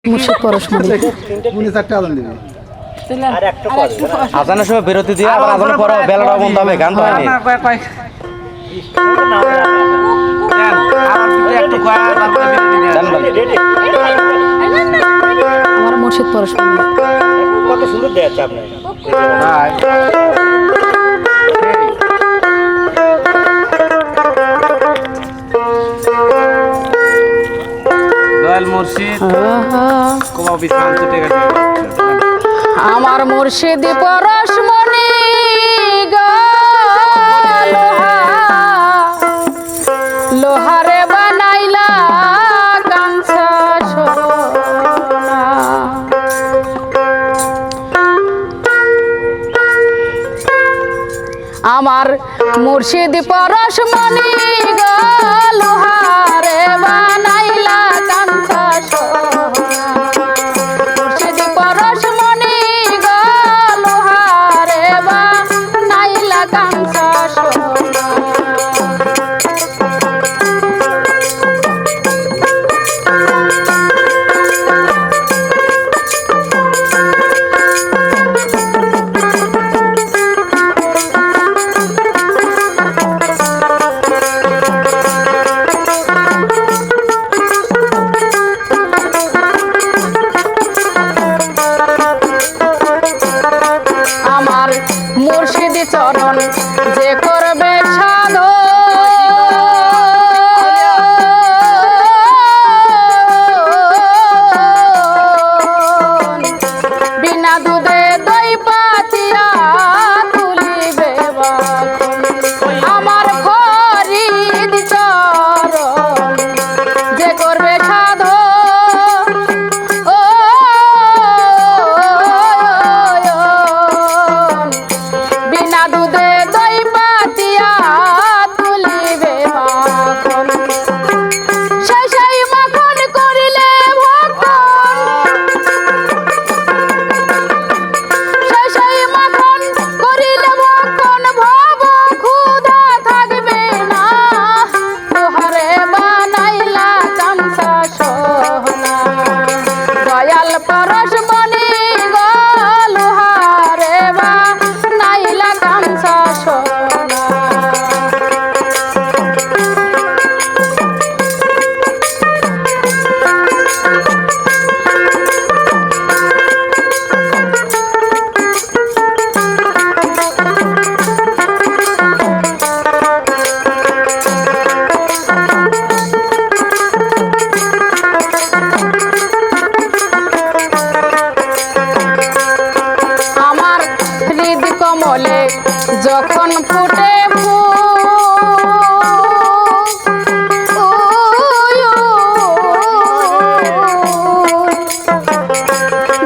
মুর্শিদ পরশমণি উনি চারটে আজান দিবে আজানের সময় বিরতি দিয়ে আবার আজানের পরে বেলাটা বন্ধ হবে, গান তো হয়নি। আমার মুর্শিদ পরশমণি কত সুন্দর দেখাচ্ছে আপনার দয়াল মুর্শিদ আমার মুর্শিদ পরশমণি লোহারে বানাইলা কাঞ্চা সোনা। আমার মুর্শিদ পরশমণি লোহারে বানাইলা কাঞ্চা সোনা। মুর্শিদ পরশমণি লোহারে বানাইলা কাঞ্চা সোনা। আমার মুর্শিদ চরণ যে করবে সাধন, বিনা দুধে দই পাতিয়া তুলিবে বাখন। আমার ফরিদ চরণ যে করবে সাধন, বিনা দুধে দই পাতিয়া তুলিবে মাখন। সেই সেই মাখন করিলে ভক্ষণ, সেই সেই মাখন করিলে ভক্ষণ ভব ক্ষুধা থাকবে না। লোহারে বানাইলা কাঞ্চা সোনা। দয়াল পরশমণি লোহারে বানাইলা কাঞ্চা সোনা। আমার হৃদ কমলে যখন ফুটে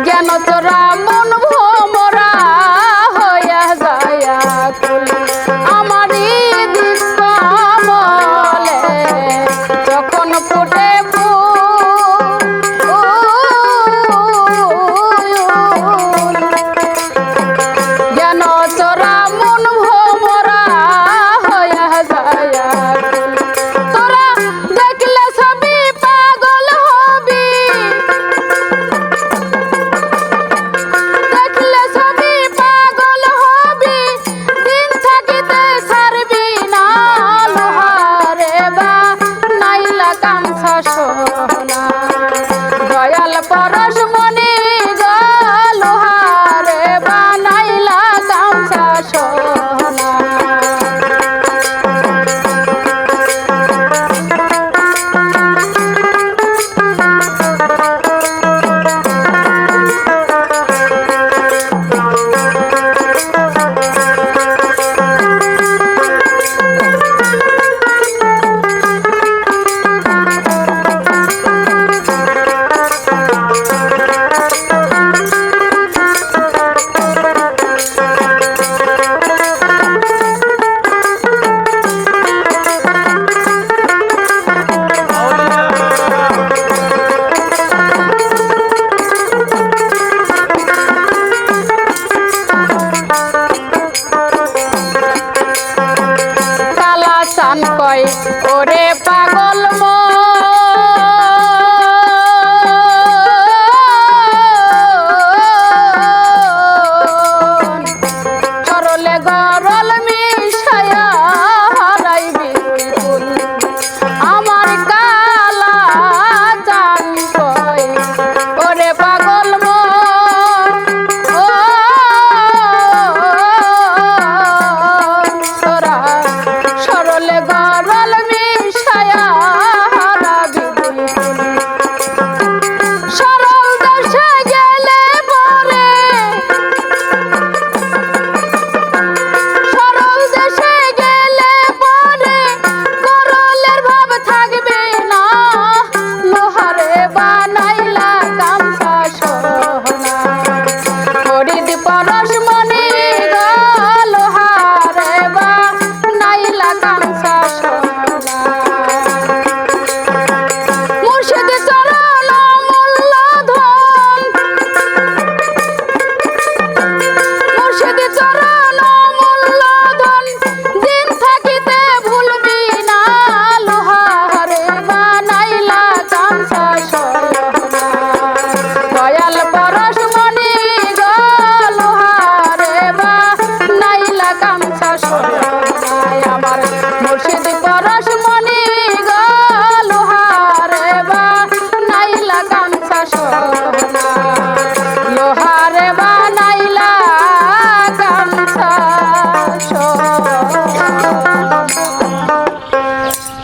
জ্ঞান তোরা মন ভোমরা হইয়া যায়া কুল। আমার হৃদ কমলে যখন ফুটে জ্ঞান তোরা মন ভোমরা হইয়া যায়া কুল। তোরা দেখলে সবই পাগল হবি, দেখলে সবই পাগল হবি, দিন থাকিতে ছাড়বি না। লোহারে বানাইলা কাঞ্চা সোনা। দয়াল পরশমণি